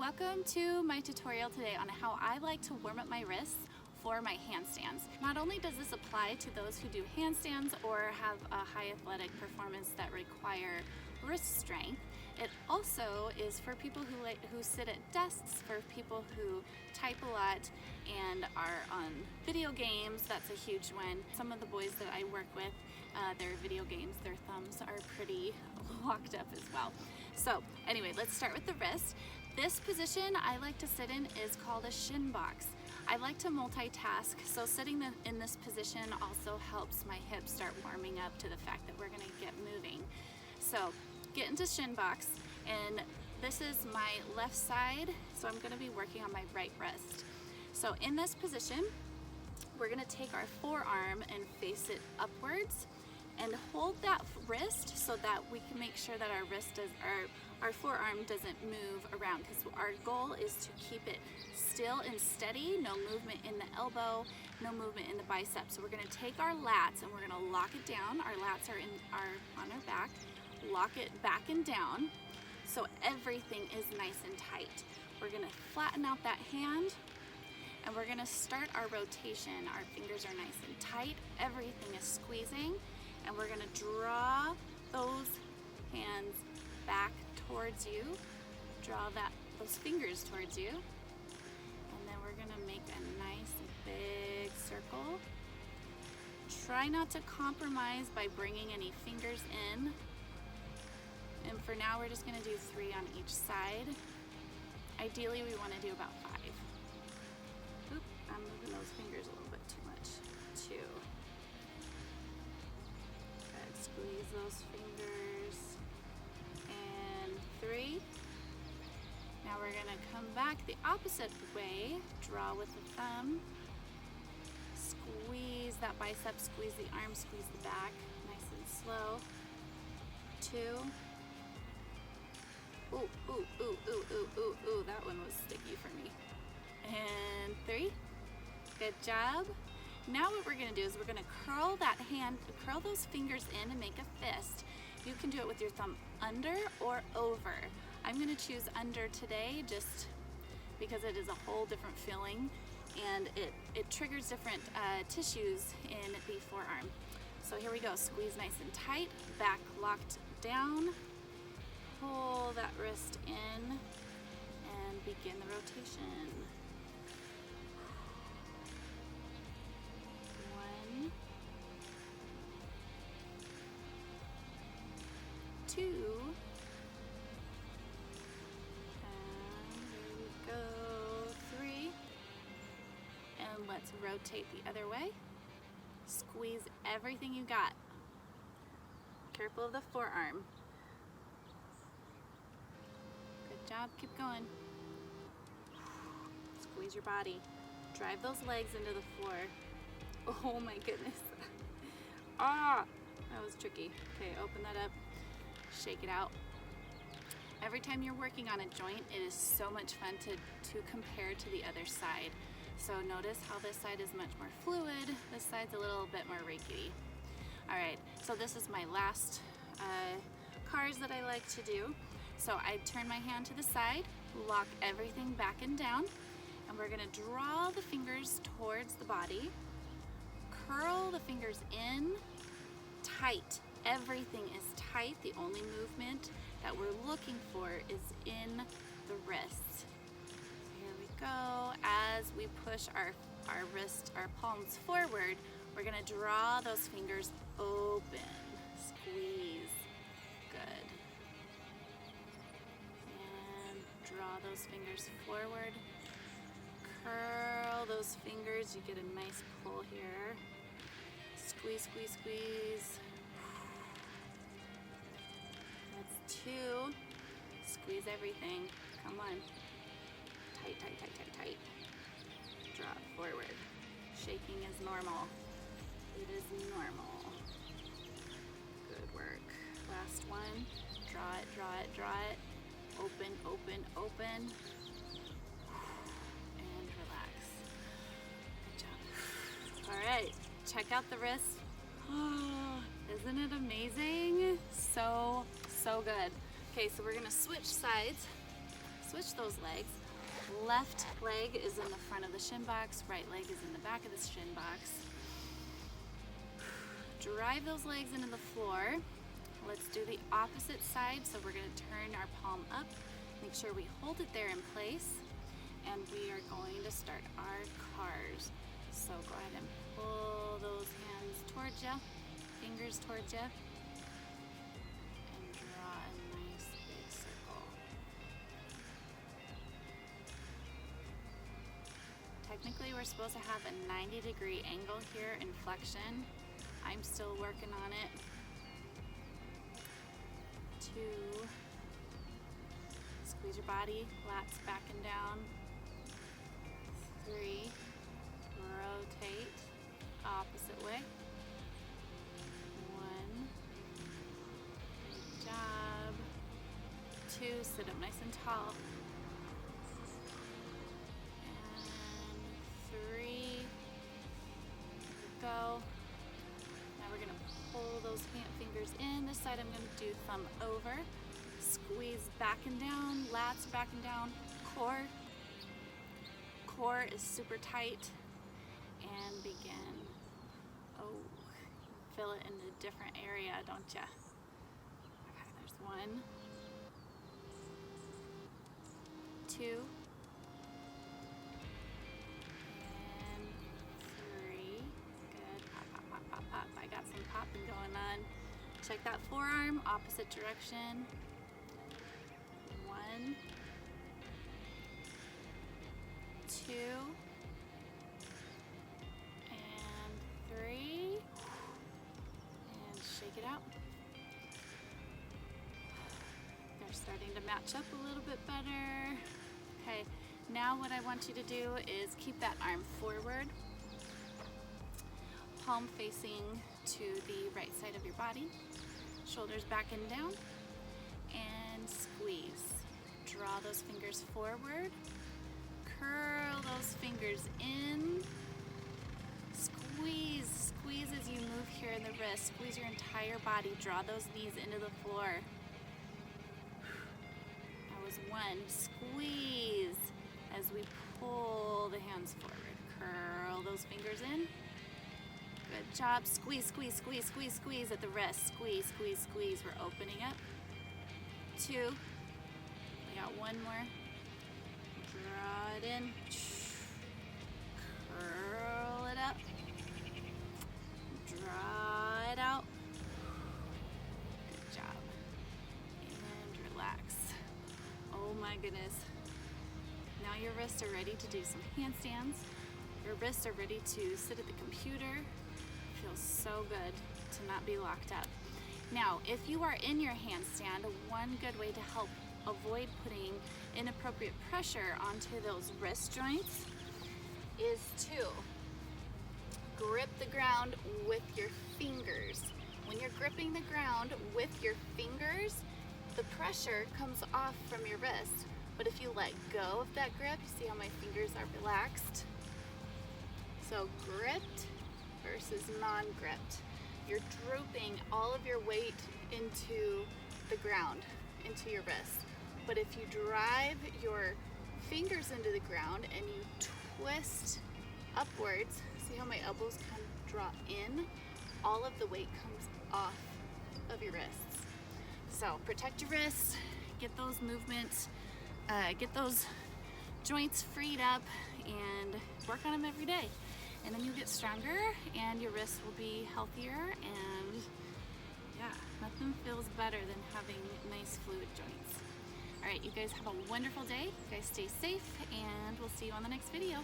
Welcome to my tutorial today on how I like to warm up my wrists for my handstands. Not only does this apply to those who do handstands or have a high athletic performance that require wrist strength, it also is for people who sit at desks, for people who type a lot and are on video games. That's a huge one. Some of the boys that I work with, their video games, their thumbs are pretty locked up as well. So anyway, let's start with the wrist. This position I like to sit in is called a shin box. I like to multitask, so sitting in this position also helps my hips start warming up to the fact that we're gonna get moving. So get into shin box, and this is my left side, so I'm gonna be working on my right wrist. So in this position, we're gonna take our forearm and face it upwards and hold that wrist so that we can make sure that our forearm doesn't move around, because our goal is to keep it still and steady, no movement in the elbow, no movement in the biceps. So we're gonna take our lats and we're gonna lock it down. Our lats are on our back. Lock it back and down so everything is nice and tight. We're gonna flatten out that hand and we're gonna start our rotation. Our fingers are nice and tight, everything is squeezing, and we're gonna draw those hands back towards you. Draw those fingers towards you. And then we're gonna make a nice big circle. Try not to compromise by bringing any fingers in. And for now, we're just gonna do 3 on each side. Ideally, we wanna do about 5. Oop, I'm moving those fingers a little bit too much. 2. Good, squeeze those fingers. And 3. Now we're gonna come back the opposite way. Draw with the thumb. Squeeze that bicep, squeeze the arm, squeeze the back. Nice and slow. 2. Ooh, ooh, ooh, ooh, ooh, ooh, ooh, that one was sticky for me. And 3. Good job. Now what we're gonna do is we're gonna curl that hand, curl those fingers in and make a fist. You can do it with your thumb under or over. I'm gonna choose under today just because it is a whole different feeling and it triggers different tissues in the forearm. So here we go, squeeze nice and tight, back locked down. Pull that wrist in and begin the rotation. 1, 2, and here we go, 3, and let's rotate the other way. Squeeze everything you got. Careful of the forearm. Job, keep going. Squeeze your body. Drive those legs into the floor. Oh my goodness. Ah, that was tricky. Okay, open that up. Shake it out. Every time you're working on a joint, it is so much fun to compare to the other side. So notice how this side is much more fluid. This side's a little bit more rickety. All right, so this is my last cars that I like to do. So I turn my hand to the side, lock everything back and down, and we're gonna draw the fingers towards the body, curl the fingers in, tight. Everything is tight. The only movement that we're looking for is in the wrists. So here we go. As we push our palms forward, we're gonna draw those fingers open, squeeze. Good. Draw those fingers forward, curl those fingers, you get a nice pull here. Squeeze, squeeze, squeeze. That's 2. Squeeze everything, come on. Tight, tight, tight, tight, tight. Draw it forward. Shaking is normal. It is normal. Good work. Last one. Draw it, draw it, draw it. Open, open, open, and relax. Good job. All right, check out the wrist. Isn't it amazing? So good. Okay, so we're gonna switch sides. switch those legs. Left leg is in the front of the shin box, right leg is in the back of the shin box. Drive those legs into the floor. Let's do the opposite side. So we're going to turn our palm up, make sure we hold it there in place, and we are going to start our cars. So go ahead and pull those hands towards you, fingers towards you, and draw a nice big circle. Technically, we're supposed to have a 90-degree angle here in flexion. I'm still working on it. 2, squeeze your body, lats back and down. 3, rotate, opposite way. 1, good job. 2, sit up nice and tall. And 3, go. Pull those fingers in. This side I'm going to do thumb over. Squeeze back and down, lats back and down. Core is super tight. And begin. Oh, feel it in a different area, don't ya? Okay, there's 1, 2, and 3. Good. Pop, pop, pop, pop, pop. I got some popping going on. Check that forearm, opposite direction. 1, 2, and 3. And shake it out. They're starting to match up a little bit better. Okay, now what I want you to do is keep that arm forward, palm facing to the right side of your body, shoulders back and down, and squeeze. Draw those fingers forward, curl those fingers in, squeeze as you move here in the wrist, squeeze your entire body, draw those knees into the floor. That was 1, squeeze as we pull the hands forward, curl those fingers in. Good job. Squeeze, squeeze, squeeze, squeeze, squeeze at the wrist. Squeeze, squeeze, squeeze. We're opening up. 2. We got 1 more. Draw it in. Curl it up. Draw it out. Good job. And relax. Oh my goodness. Now your wrists are ready to do some handstands. Your wrists are ready to sit at the computer. Feels so good to not be locked up. Now, if you are in your handstand, one good way to help avoid putting inappropriate pressure onto those wrist joints is to grip the ground with your fingers. When you're gripping the ground with your fingers, the pressure comes off from your wrist. But if you let go of that grip, you see how my fingers are relaxed? So gripped versus non-gripped. You're drooping all of your weight into the ground, into your wrist. But if you drive your fingers into the ground and you twist upwards, see how my elbows kind of draw in? All of the weight comes off of your wrists. So protect your wrists, get those movements, get those joints freed up, and work on them every day. And then you'll get stronger and your wrists will be healthier, and yeah, nothing feels better than having nice fluid joints. All right, you guys have a wonderful day. You guys stay safe, and we'll see you on the next video.